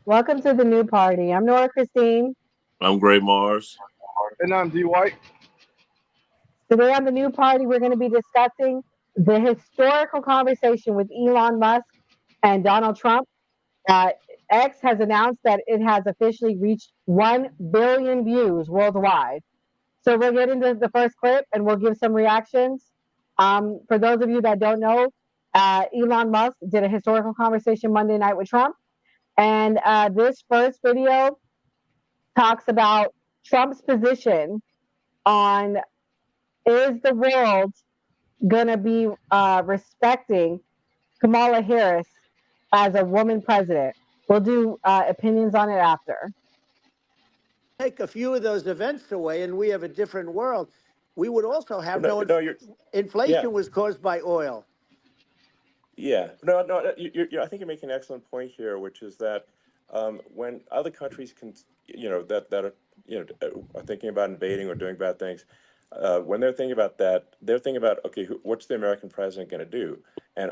Welcome to the new party. I'm Nora Christine. I'm Gray Mars. And I'm D White. Today on the new party, we're going to be discussing the historical conversation with Elon Musk and Donald Trump. Uh, X has announced that it has officially reached 1 billion views worldwide. So we'll get into the first clip and we'll give some reactions. For those of you that don't know, Elon Musk did a historical conversation Monday night with Trump. And this first video talks about Trump's position on is the world going to be respecting Kamala Harris as a woman president? We'll do opinions on it after. Take a few of those events away and we have a different world. We would also have No, no no, you're yeah, inflation was caused by oil. yeah. No. I think you're making an excellent point here, which is that when other countries can, that are, are thinking about invading or doing bad things, when they're thinking about that, they're thinking about, okay, what's the American president going to do, and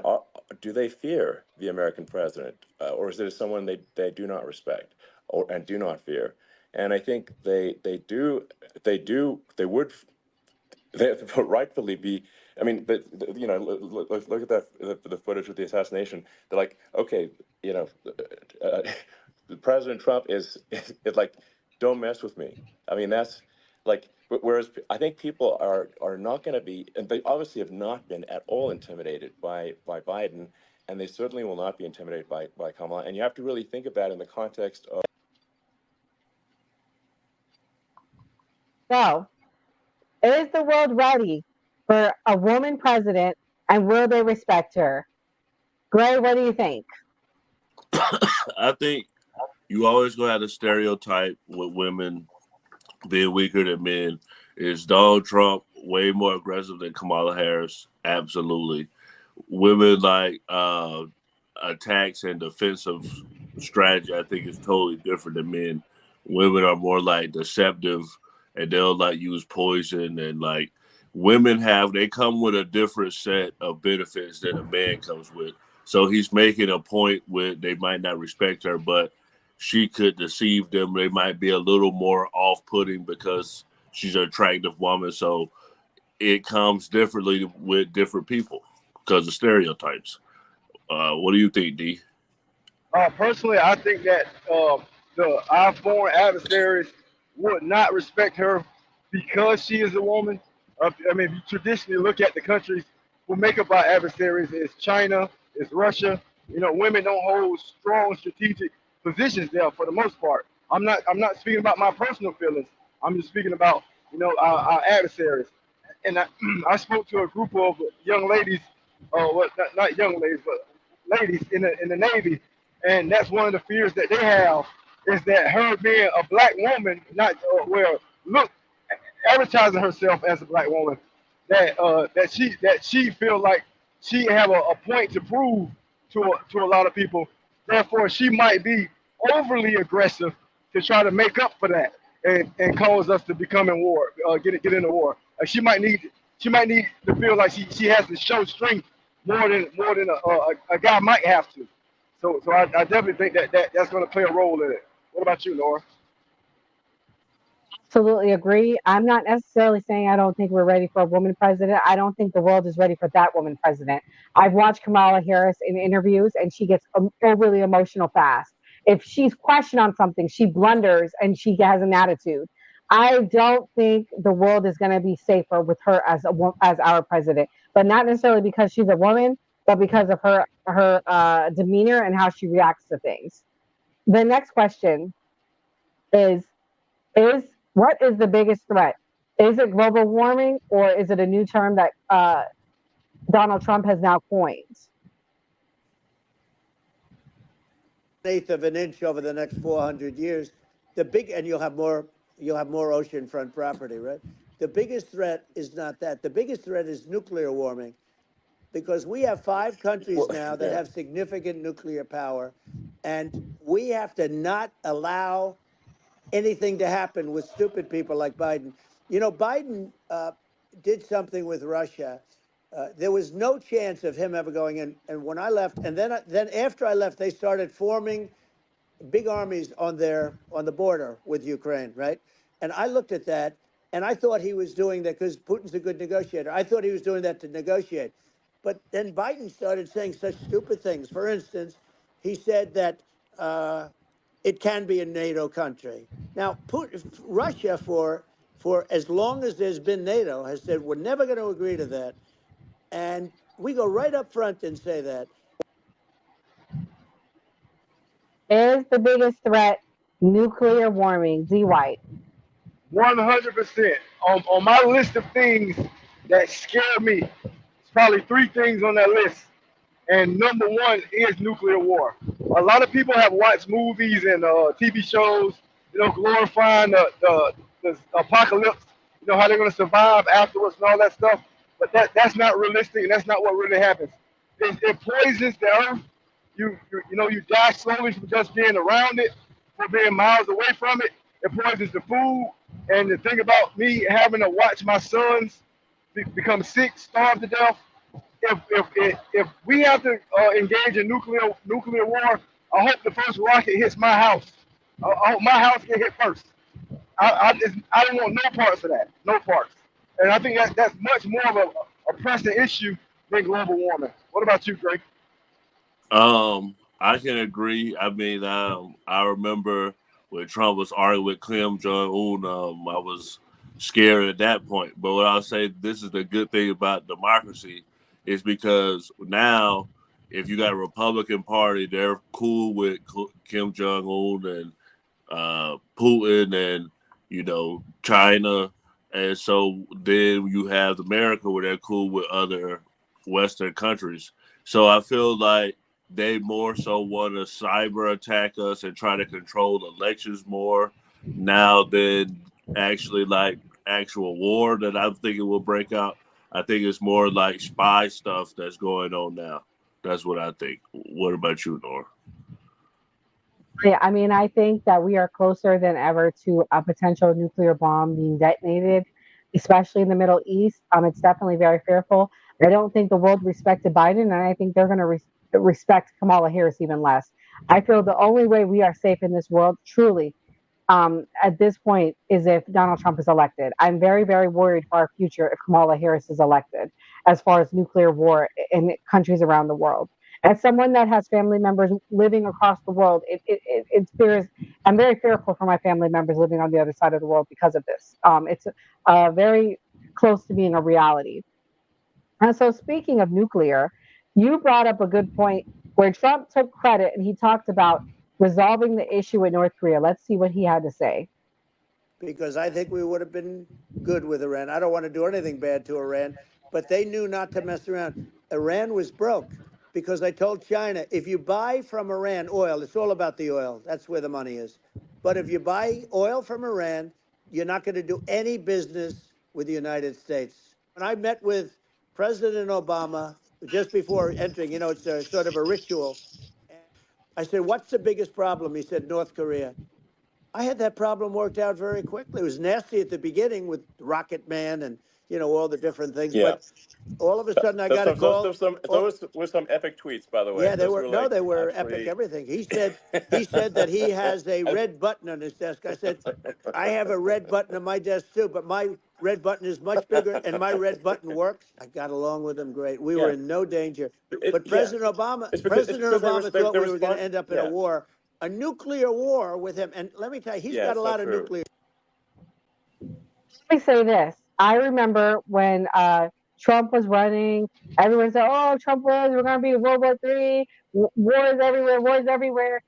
do they fear the American president, or is it someone they do not respect or and do not fear? And I think they would they rightfully be. I mean, look at that the footage with the assassination. They're like, okay, uh, President Trump is like, don't mess with me. I mean, that's like, whereas I think people are not going to be, and they obviously have not been at all intimidated by Biden, and they certainly will not be intimidated by Kamala. And you have to really think of that in the context of. So, is the world ready for a woman president and will they respect her? Gray, what do you think? I think you always gonna have the stereotype with women being weaker than men. Is Donald Trump way more aggressive than Kamala Harris? Absolutely. Women like attacks and defensive strategy, I think, is totally different than men. Women are more like deceptive and they'll like use poison and like they come with a different set of benefits than a man comes with. So he's making a point with they might not respect her, but she could deceive them. They might be a little more off putting because she's an attractive woman. So it comes differently with different people because of stereotypes. What do you think, D? Personally, I think that our foreign adversaries would not respect her because she is a woman. I mean, if you traditionally look at the countries who make up our adversaries, it's China, it's Russia. Women don't hold strong strategic positions there for the most part. I'm not speaking about my personal feelings. I'm just speaking about our adversaries. And I spoke to a group of young ladies, well, not young ladies, but ladies in the Navy, and that's one of the fears that they have is that her being a black woman, not well, look, advertising herself as a black woman, that she feel like she have a point to prove to a lot of people. Therefore, she might be overly aggressive to try to make up for that and cause us to become in war, get into war. She might need to feel like she has to show strength more than a guy might have to. So I definitely think that's going to play a role in it. What about you, Nora? Absolutely agree. I'm not necessarily saying I don't think we're ready for a woman president. I don't think the world is ready for that woman president. I've watched Kamala Harris in interviews and she gets overly emotional fast. If she's questioned on something, she blunders and she has an attitude. I don't think the world is going to be safer with her as our president, but not necessarily because she's a woman, but because of her demeanor and how she reacts to things. The next question is is what is the biggest threat? Is it global warming or is it a new term that Donald Trump has now coined? Eighth of an inch over the next 400 years. The big and you'll have more oceanfront property, right? The biggest threat is not that. The biggest threat is nuclear warming because we have five countries Well, now that yeah. have significant nuclear power, and we have to not allow anything to happen with stupid people like Biden. Biden did something with Russia. There was no chance of him ever going in. And when I left, and then after I left, they started forming big armies on the border with Ukraine, right? And I looked at that and I thought he was doing that because Putin's a good negotiator. I thought he was doing that to negotiate. But then Biden started saying such stupid things. For instance, he said that it can be a NATO country. Now, Russia, for as long as there's been NATO, has said we're never going to agree to that. And we go right up front and say that. Is the biggest threat nuclear warming? Z White. 100%. On my list of things that scare me, it's probably three things on that list. And number one is nuclear war. A lot of people have watched movies and TV shows, glorifying the apocalypse, how they're going to survive afterwards and all that stuff. But that's not realistic, and that's not what really happens. It poisons the earth. You die slowly from just being around it, from being miles away from it. It poisons the food. And the thing about me having to watch my sons become sick, starve to death, if we have to engage in nuclear war, I hope the first rocket hits my house. I hope my house get hit first. I don't want no parts of that, no parts. And I think that's much more of a pressing issue than global warming. What about you, Greg? I can agree. I mean, I remember when Trump was arguing with Kim Jong Un. I was scared at that point. But what I'll say, this is the good thing about democracy, is because now, if you got a Republican Party, they're cool with Kim Jong Un and Putin and China, and so then you have America where they're cool with other Western countries. So I feel like they more so want to cyber attack us and try to control elections more now than actually like actual war that I'm thinking will break out. I think it's more like spy stuff that's going on now. That's what I think. What about you, Nora? Yeah, I mean, I think that we are closer than ever to a potential nuclear bomb being detonated, especially in the Middle East. It's definitely very fearful. I don't think the world respected Biden, and I think they're going to respect Kamala Harris even less. I feel the only way we are safe in this world, truly, at this point, is if Donald Trump is elected. I'm very, very worried for our future if Kamala Harris is elected, as far as nuclear war in countries around the world. As someone that has family members living across the world, it fears. I'm very fearful for my family members living on the other side of the world because of this. It's very close to being a reality. And so, speaking of nuclear, you brought up a good point where Trump took credit and he talked about resolving the issue with North Korea. Let's see what he had to say. Because I think we would have been good with Iran. I don't want to do anything bad to Iran, but they knew not to mess around. Iran was broke because I told China, if you buy from Iran oil, it's all about the oil. That's where the money is. But if you buy oil from Iran, you're not going to do any business with the United States. When I met with President Obama just before entering, it's a sort of a ritual. I said, what's the biggest problem? He said, North Korea. I had that problem worked out very quickly. It was nasty at the beginning with Rocket Man and all the different things, Yeah. but all of a sudden I got a call. Those were some epic tweets, by the way. Yeah, they those were. like They were absolutely... epic. Everything he said that he has a red button on his desk. I said, I have a red button on my desk too, but my red button is much bigger, and my red button works. I got along with him great. We were in no danger. But President Obama thought we were going to end up in a war, a nuclear war with him. And let me tell you, he's got a lot of nuclear. Let me say this. I remember when Trump was running, everyone said, oh, Trump was, we're going to be in World War III, wars everywhere, wars everywhere.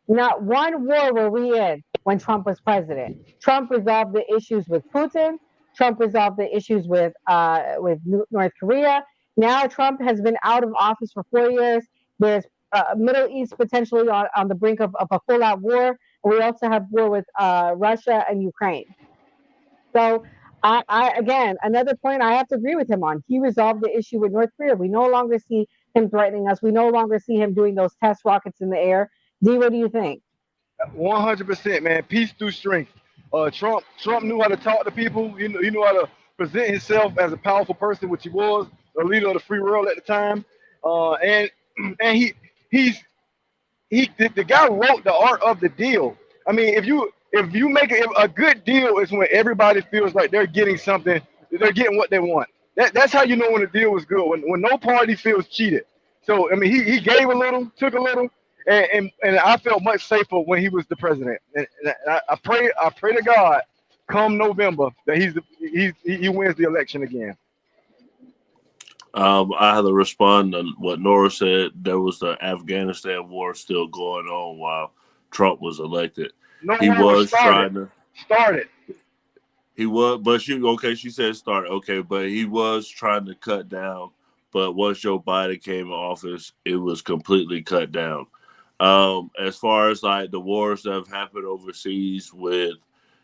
Not one war were we in when Trump was president. Trump resolved the issues with Putin. Trump resolved the issues with North Korea. Now Trump has been out of office for 4 years. There's Middle East potentially on the brink of a full-out war. And we also have war with Russia and Ukraine. So again, another point I have to agree with him on. He resolved the issue with North Korea. We no longer see him threatening us. We no longer see him doing those test rockets in the air. D, what do you think? 100%, man. Peace through strength. Trump knew how to talk to people. He knew how to present himself as a powerful person, which he was, the leader of the free world at the time. And he's the guy wrote the art of the deal. I mean, if you make a good deal is when everybody feels like they're getting something, they're getting what they want. That's how you know when a deal was good. When no party feels cheated. So I mean, he gave a little, took a little, and I felt much safer when he was the president. And I pray to God, come November, that he wins the election again. I had to respond to what Nora said. There was the Afghanistan war still going on while Trump was elected. No He war was was started. trying to. Started. He was, but she okay. She said start okay, but he was trying to cut down. But once Joe Biden came in office, it was completely cut down. As far as like the wars that have happened overseas with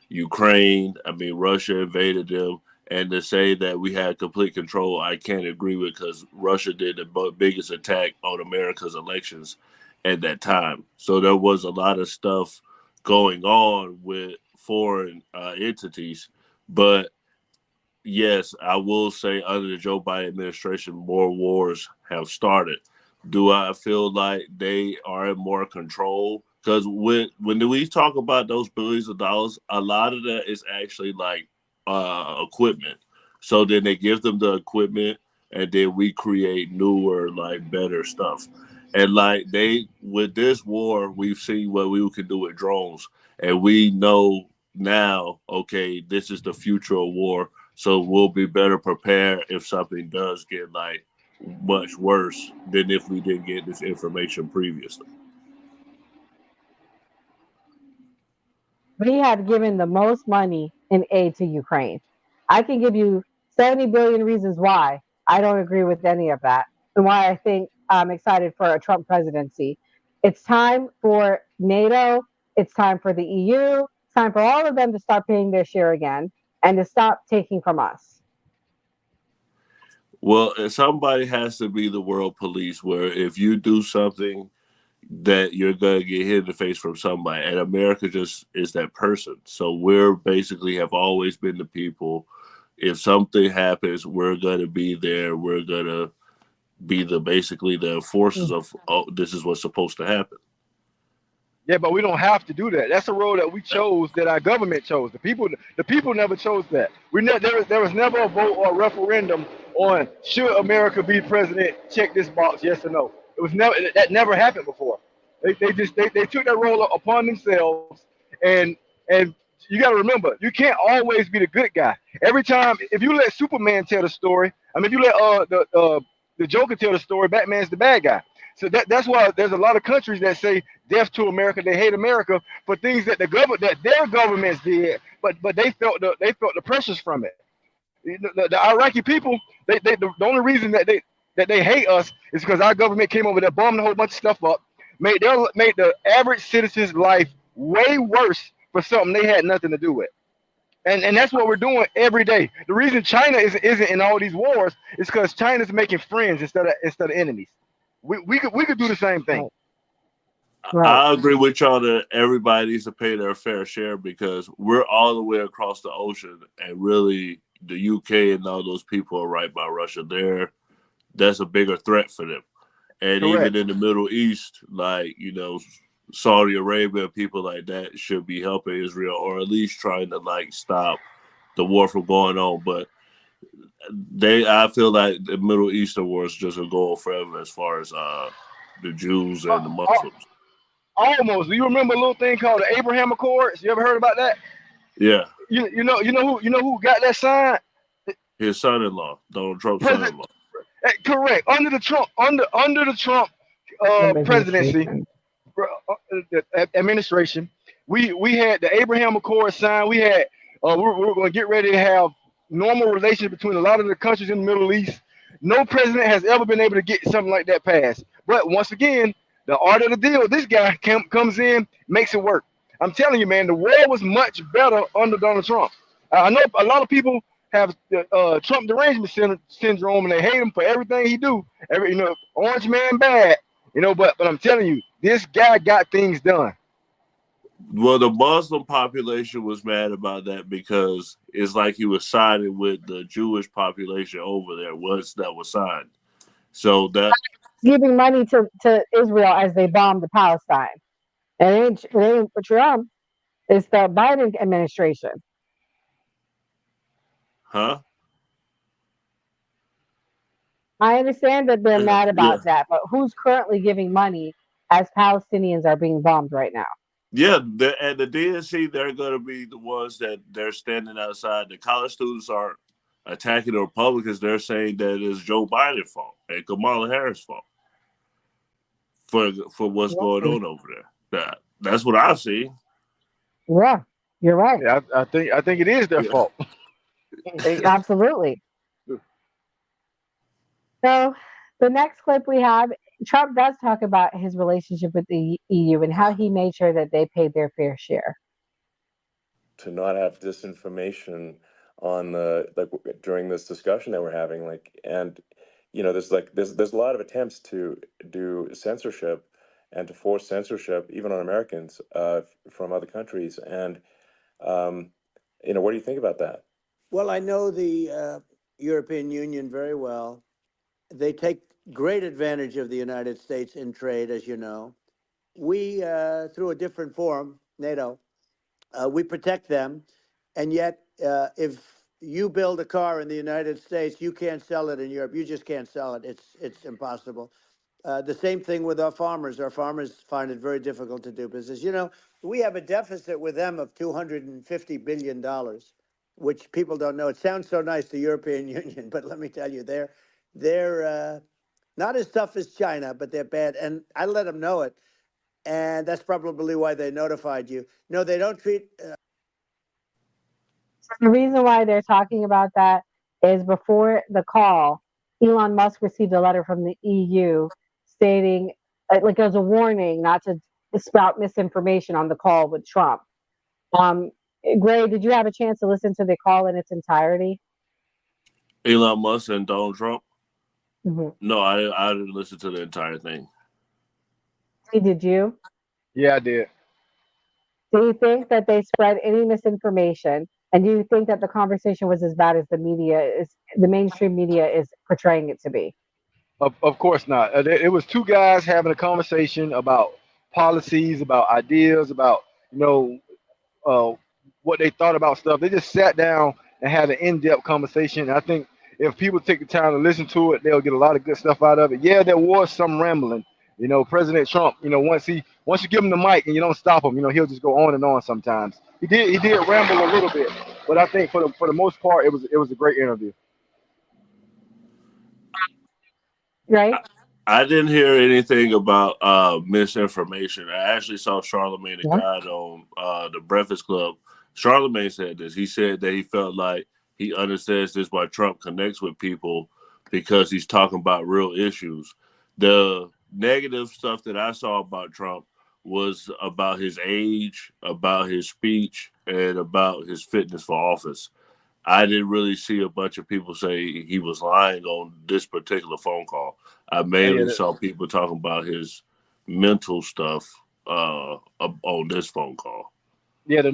Ukraine, I mean Russia invaded them, and to say that we had complete control, I can't agree with because Russia did the biggest attack on America's elections at that time. So there was a lot of stuff going on with foreign entities, but yes, I will say under the Joe Biden administration, more wars have started. Do I feel like they are in more control? Because when we talk about those billions of dollars, a lot of that is actually like equipment. So then they give them the equipment, and then we create newer, like better stuff. And like they with this war, we've seen what we can do with drones, and we know now, okay, this is the future of war, so we'll be better prepared if something does get like much worse than if we didn't get this information previously. We had given the most money in aid to Ukraine. I can give you 70 billion reasons why I don't agree with any of that and why I think I'm excited for a Trump presidency. It's time for NATO, it's time for the EU, it's time for all of them to start paying their share again and to stop taking from us. Well, somebody has to be the world police where if you do something that you're gonna get hit in the face from somebody, and America just is that person. So we're basically have always been the people. If something happens, we're gonna be there. We're gonna be the basically the forces of oh, this is what's supposed to happen. Yeah, but we don't have to do that. That's a road that we chose, that our government chose. The people never chose that. There was never a vote or a referendum on should America be president. Check this box, yes or no. It was never that never happened before. They took that role upon themselves, and and you got to remember, you can't always be the good guy. Every time, if you let Superman tell the story, I mean, if you let the Joker tell the story, Batman's the bad guy. So that's why there's a lot of countries that say death to America. They hate America for things that their governments did, but they felt the pressures from it. The Iraqi people, the only reason that they hate us is because our government came over there, bombed a whole bunch of stuff up, made the average citizen's life way worse for something they had nothing to do with. And that's what we're doing every day. The reason China isn't in all these wars is because China's making friends instead of enemies. We could do the same thing. Right. Right. I agree with y'all that everybody needs to pay their fair share because we're all the way across the ocean, and really the UK and all those people are right by Russia. That's a bigger threat for them. And Correct. even in the Middle East, like Saudi Arabia, people like that should be helping Israel or at least trying to like stop the war from going on. But I feel like the Middle Eastern war is just gonna go on forever as far as the Jews Uh, and the uh, Muslims. Almost. Do you remember a little thing called the Abraham Accords? You ever heard about that? Yeah, You know who got that signed? his son-in-law, Donald Trump's President. son-in-law. Correct. Under the Trump Trump presidency, administration. administration, we had the Abraham Accord signed. We were going to get ready to have normal relations between a lot of the countries in the Middle East. No president has ever been able to get something like that passed. But once again, the art of the deal, this guy comes in, makes it work. I'm telling you, man, the world was much better under Donald Trump. I know a lot of people have Trump derangement syndrome, and they hate him for everything he do. Orange man bad. But I'm telling you, this guy got things done. Well, the Muslim population was mad about that because it's like he was siding with the Jewish population over there once that was signed. So giving money to Israel as they bomb the Palestine. It ain't for Trump. It's the Biden administration. Huh? I understand that they're mad Yeah. about that, but who's currently giving money as Palestinians are being bombed right now? Yeah, at the DNC, they're going to be the ones that they're standing outside. The college students aren't attacking the Republicans. They're saying that it's Joe Biden's fault and Kamala Harris' fault for what's going on over there. That's what I see. Yeah, you're right. Yeah, I think it is their Yeah. fault. Absolutely. So the next clip we have, Trump does talk about his relationship with the EU and how he made sure that they paid their fair share. To not have disinformation on the during this discussion that we're having, and there's a lot of attempts to do censorship and to force censorship even on Americans from other countries, and um, what do you think about that? Well, I know the European Union very well. They take great advantage of the United States in trade, as you know. We, through a different forum, NATO, we protect them. And yet, if you build a car in the United States, you can't sell it in Europe. You just can't sell it. It's impossible. The same thing with our farmers. Our farmers find it very difficult to do business. We have a deficit with them of $250 billion, which people don't know. It sounds so nice, the European Union, but let me tell you, they're not as tough as China, but they're bad. And I let them know it. And that's probably why they notified you. No, they don't treat. The reason why they're talking about that is before the call, Elon Musk received a letter from the EU stating, like, it was a warning not to sprout misinformation on the call with Trump. Um, Gray, did you have a chance to listen to the call in its entirety? Elon Musk and Donald Trump. Mm-hmm. No, I didn't listen to the entire thing. Did you? Yeah, I did. Do you think that they spread any misinformation? And do you think that the conversation was as bad as the mainstream media is portraying it to be? Of course not. It was two guys having a conversation about policies, about ideas, about you know uh, what they thought about stuff. They just sat down and had an in-depth conversation. And I think if people take the time to listen to it, they'll get a lot of good stuff out of it. Yeah, there was some rambling. President Trump. Once you give him the mic and you don't stop him, he'll just go on and on. Sometimes he did ramble a little bit, but I think for the most part, it was a great interview. Right? I didn't hear anything about misinformation. I actually saw Charlemagne the Yeah. God on the Breakfast Club. Charlemagne said this. He said that he felt like he understands this why Trump connects with people because he's talking about real issues. The negative stuff that I saw about Trump was about his age, about his speech, and about his fitness for office. I didn't really see a bunch of people say he was lying on this particular phone call. I Yeah, mainly saw people talking about his mental stuff on this phone call. yeah. The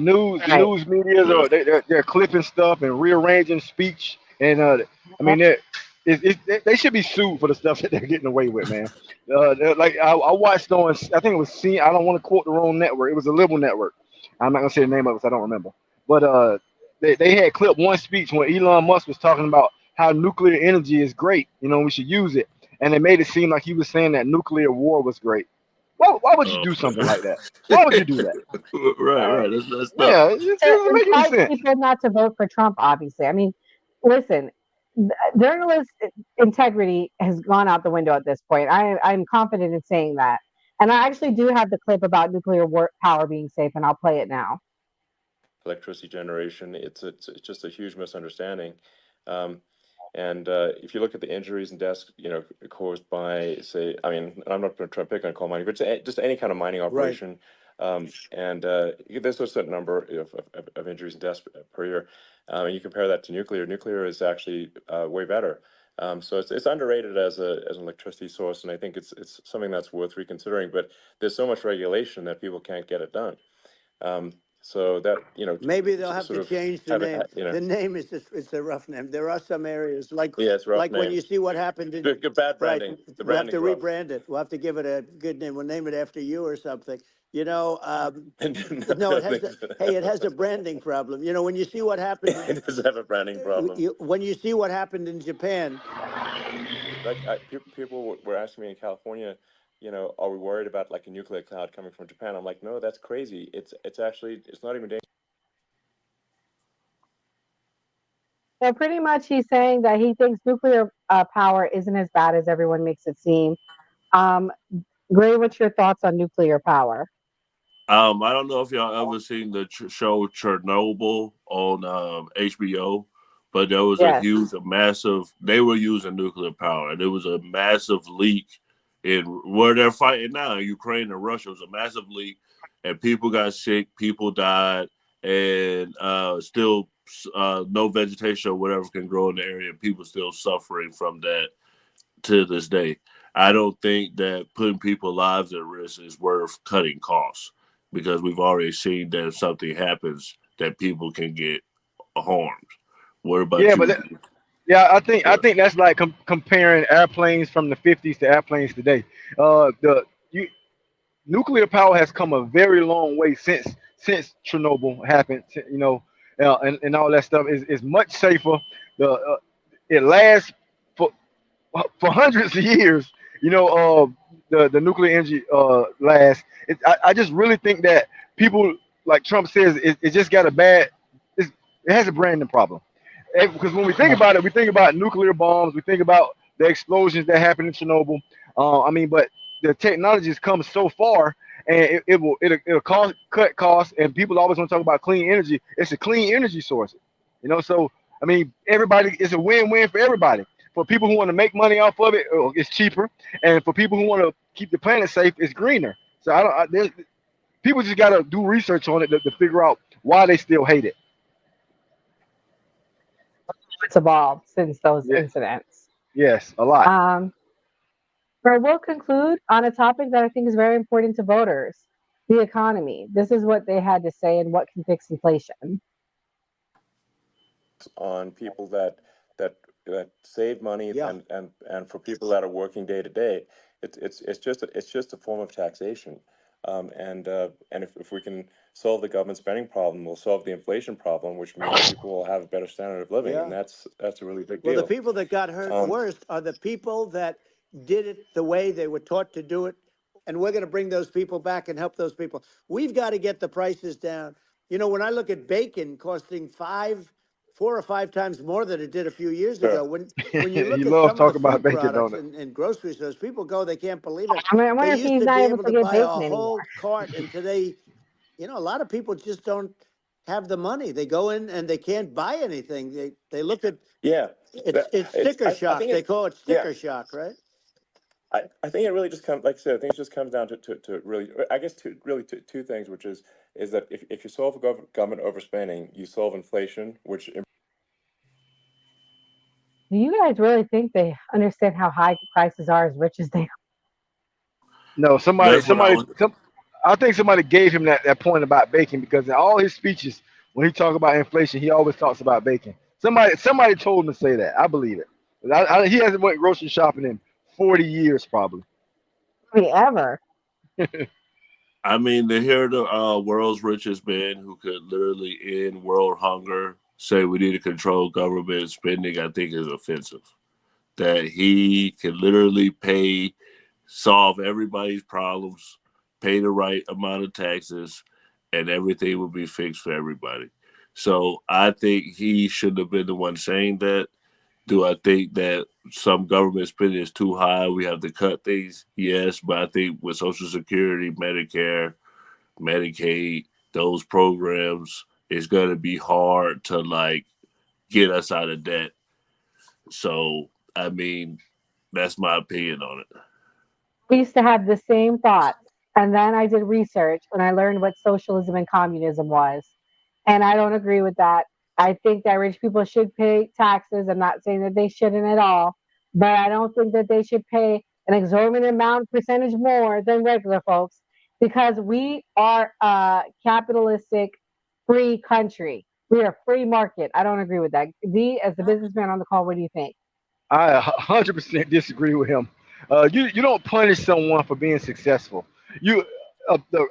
Right. news media's Yeah. they're clipping stuff and rearranging speech, and I mean they should be sued for the stuff that they're getting away with, man. Like I watched on, I think it was I don't want to quote the wrong network. It was a liberal network. I'm not gonna say the name of it, 'cause I don't remember. But they had clipped one speech when Elon Musk was talking about how nuclear energy is great. We should use it, and they made it seem like he was saying that nuclear war was great. Why would you Oh. do something like that? Why would you do that? Right, Uh, right. That's tough. yeah, it To doesn't make any incite sense. people not to vote for Trump, obviously. I mean, listen, journalist integrity has gone out the window at this point. I'm confident in saying that. And I actually do have the clip about nuclear power being safe, and I'll play it now. Electricity generation, it's just a huge misunderstanding. Um, and if you look at the injuries and deaths, caused by, say, I mean, I'm not going to try to pick on coal mining, but just any kind of mining Right. operation, and there's a certain number of injuries and deaths per year. And you compare that to nuclear. Nuclear is actually way better. So it's underrated as an electricity source, and I think it's something that's worth reconsidering. But there's so much regulation that people can't get it done. So that Maybe they'll have sort to of change the have name. it, The name is just, it's a rough name. There are some areas yeah, it's a rough like when name. you see what happened in, Good bad right, branding. The we'll have to branding's rough. rebrand it. We'll have to give it a good name. We'll name it after you or something. You know, And no, no, hey, it has a branding problem. You know, when you see what happened, it does have a branding problem. when you see what happened in Japan, Like people were asking me in California, are we worried about like a nuclear cloud coming from Japan? I'm like, no, that's crazy. It's actually it's not even dangerous. So pretty much, he's saying that he thinks nuclear power isn't as bad as everyone makes it seem. Um, Gray, what's your thoughts on nuclear power? I don't know if y'all ever seen the show Chernobyl on HBO, but there was a Yes. huge, a massive. They were using nuclear power, and it was a massive leak in where they're fighting now in Ukraine and Russia. It was a massive leak, and people got sick, people died, and still no vegetation or whatever can grow in the area. People still suffering from that to this day. I don't think that putting people's lives at risk is worth cutting costs because we've already seen that if something happens, that people can get harmed. What about Yeah, you? yeah, I think Yeah. that's like comparing airplanes from the 50s to airplanes today. The you, nuclear power has come a very long way since Chernobyl happened. And all that stuff is much safer. It lasts for hundreds of years. The nuclear energy lasts. I just really think that people, like Trump says, it just got a bad. It has a branding problem. Because when we think about it, we think about nuclear bombs, we think about the explosions that happened in Chernobyl. But the technology has come so far, and it'll cut costs, and people always want to talk about clean energy. It's a clean energy source, So everybody, it's a win-win for everybody. For people who want to make money off of it, it's cheaper, and for people who want to keep the planet safe, it's greener. So I don't. People just got to do research on it to figure out why they still hate it. It's evolved since those Yeah. incidents. Yes, a lot. Um, but we'll conclude on a topic that I think is very important to voters: the economy. This is what they had to say and what can fix inflation. On people that save money yeah. and for people that are working day to day, it's just a form of taxation. And if we can solve the government spending problem, we'll solve the inflation problem, which means people will have a better standard of living, and Yeah. that's a really big Well, the deal. people that got hurt Um, worst are the people that did it the way they were taught to do it. And we're going to bring those people back and help those people. We've got to get the prices down. You know, when I look at bacon costing 4 or 5 times more than it did a few years sure. ago, when you You look at love some of the talking about food bacon, products don't it? in grocery stores, people go, they can't believe it. I mean, I They wonder if used he's to not be able able to to get buy a bacon anymore. whole cart, and today, a lot of people just don't have the money. They go in and they can't buy anything. They look at Yeah, it's it's sticker I shock. think They it call it yeah. sticker shock, right? I think it really just comes, like I said, I think it just comes down to really, I guess, two things, which is that if you solve government overspending, you solve inflation, which Do you guys really think they understand how high prices are as rich as they No, somebody, That's what I somebody, was. some, I think somebody gave him that point about bacon because in all his speeches, when he talk about inflation, he always talks about bacon. Somebody told him to say that. I believe it. He hasn't went grocery shopping in 40 years probably. are ever? I mean, to hear the world's richest man who could literally end world hunger say we need to control government spending, I think is offensive. That he can literally solve everybody's problems, pay the right amount of taxes, and everything will be fixed for everybody. So I think he should have been the one saying that. Do I think that some government spending is too high? We have to cut things? Yes, but I think with Social Security, Medicare, Medicaid, those programs, it's going to be hard to like get us out of debt. So, I mean, that's my opinion on it. We used to have the same thoughts. And then I did research and I learned what socialism and communism was. And I don't agree with that. I think that rich people should pay taxes. I'm not saying that they shouldn't at all, but I don't think that they should pay an exorbitant amount percentage more than regular folks because we are capitalistic free country. We are a free market. I don't agree with that. D, as the businessman on the call, what do you think? I 100% disagree with him. You don't punish someone for being successful. You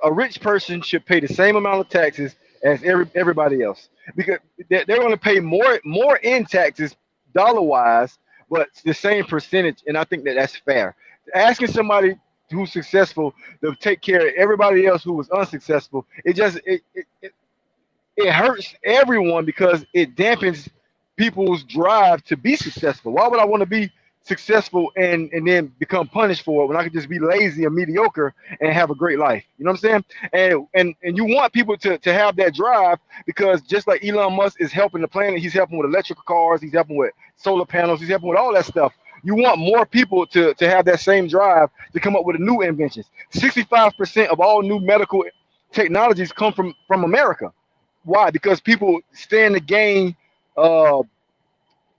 a rich person should pay the same amount of taxes as everybody else because they're going to pay more in taxes dollar wise, but the same percentage. And I think that that's fair. Asking somebody who's successful to take care of everybody else who was unsuccessful, it hurts everyone because it dampens people's drive to be successful. Why would I want to be successful and then become punished for it when I could just be lazy and mediocre and have a great life? You know what I'm saying? And you want people to have that drive because just like Elon Musk is helping the planet, he's helping with electrical cars, he's helping with solar panels, he's helping with all that stuff. You want more people to have that same drive to come up with new inventions. 65% of all new medical technologies come from America. Why? Because people stand to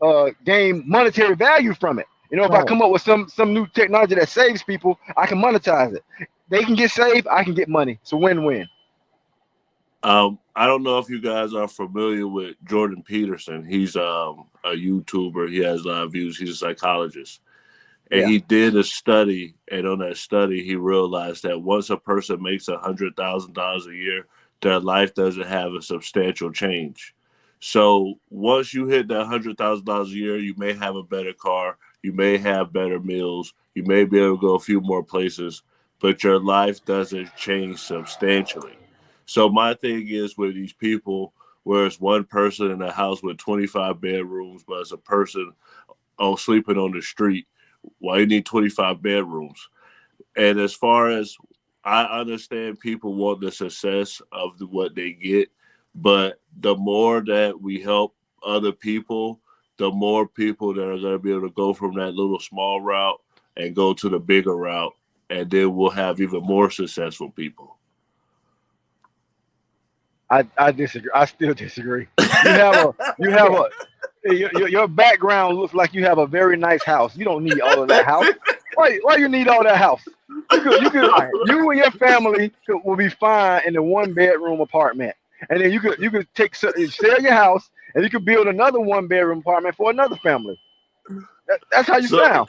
uh, gain monetary value from it. You know, if I Right. come up with some new technology that saves people, I can monetize it. They can get saved, I can get money. It's a win-win. I don't know if you guys are familiar with Jordan Peterson. He's a YouTuber. He has a lot of views. He's a psychologist. And Yeah. he did a study, and on that study, he realized that once a person makes $100,000 a year, their life doesn't have a substantial change. So once you hit that $100,000 a year, you may have a better car, you may have better meals, you may be able to go a few more places, but your life doesn't change substantially. So my thing is with these people, where it's one person in a house with 25 bedrooms, but it's a person sleeping on the street. Why you need 25 bedrooms? And as far as I understand, people want the success of what they get, but the more that we help other people, the more people that are going to be able to go from that little small route and go to the bigger route, and then we'll have even more successful people. I disagree. I still disagree. You have a your background looks like you have a very nice house. You don't need all of that house. Why you need all that house? All right. You and your family will be fine in a one bedroom apartment, and then you could sell your house and you could build another one bedroom apartment for another family. That's how you So, sound.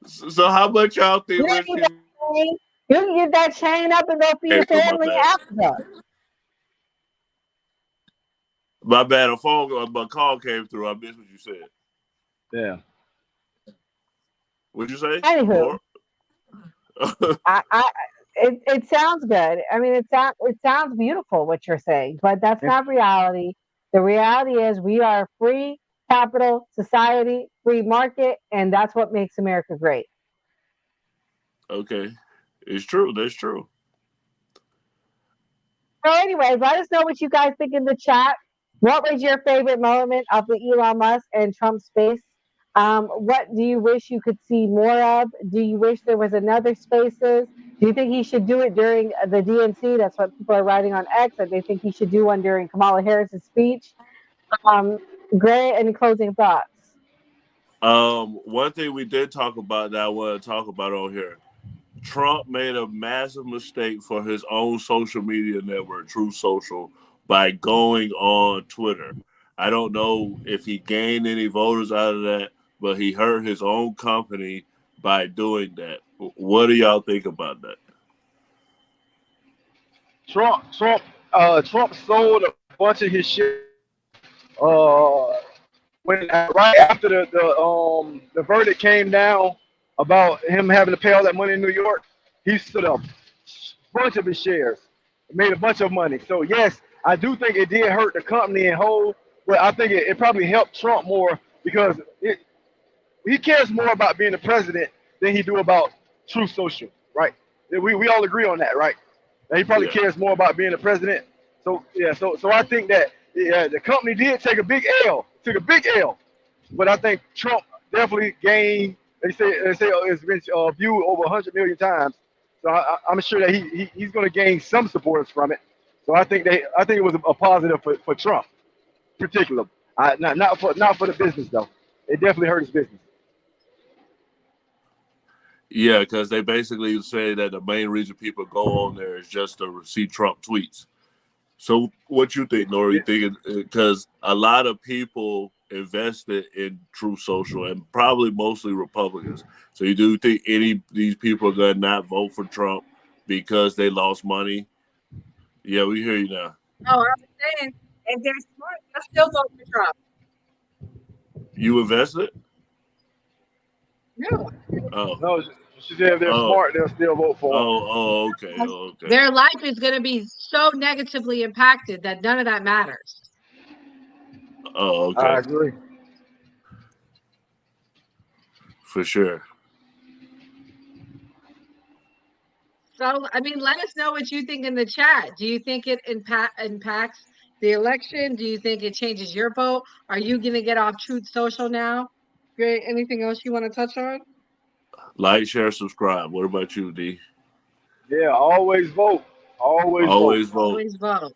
so how much y'all think You don't rich need people that chain. You can get that chain up and go feed a pay through? My family in bad. Africa. My bad. My call came through. I missed what you said. Yeah. What'd you say? Anywho, More? I it sounds good. I mean, it sounds beautiful what you're saying, but that's And not reality. The reality is we are a free capital society, free market, and that's what makes America great. Okay. It's true. That's true. So, anyways, let us know what you guys think in the chat. What was your favorite moment of the Elon Musk and Trump space? What do you wish you could see more of? Do you wish there was another spaces? Do you think he should do it during the DNC? That's what people are writing on X, that they think he should do one during Kamala Harris's speech. Um, Gray, any closing thoughts? One thing we did talk about that I want to talk about on here. Trump made a massive mistake for his own social media network, Truth Social, by going on Twitter. I don't know if he gained any voters out of that, but he hurt his own company by doing that. What do y'all think about that? Trump sold a bunch of his shares uh, when right after the verdict came down about him having to pay all that money in New York. He sold a bunch of his shares, made a bunch of money. So yes, I do think it did hurt the company in whole, but I think it probably helped Trump more because he cares more about being the president than he do about True Social, right? We all agree on that, right? And he probably Yeah. cares more about being the president. So yeah, so I think that yeah, the company did take a big L, took a big L, but I think Trump definitely gained. They say it's been viewed over 100 million times. So I'm sure that he's going to gain some supporters from it. So I think it was a positive for Trump, in particular. Not for the business though. It definitely hurt his business. Yeah, because they basically say that the main reason people go on there is just to see Trump tweets. So what you think, Nora? You think because a lot of people invested in Truth Social and probably mostly Republicans. So you do think any of these people are gonna not vote for Trump because they lost money? Yeah, we hear you now. Oh, I was saying, if they're smart, they'll still vote for Trump. You invested? No, Oh, No, she said if they're oh, smart, they'll still vote for him. okay, okay. their life is going to be so negatively impacted that none of that matters. Oh, I okay, agree. for sure. So, I mean, let us know what you think in the chat. Do you think it impacts the election? Do you think it changes your vote? Are you going to get off Truth Social now? Great. Anything else you want to touch on? Like, share, subscribe. What about you, D? Yeah, always vote. Always vote. Always vote. Always vote.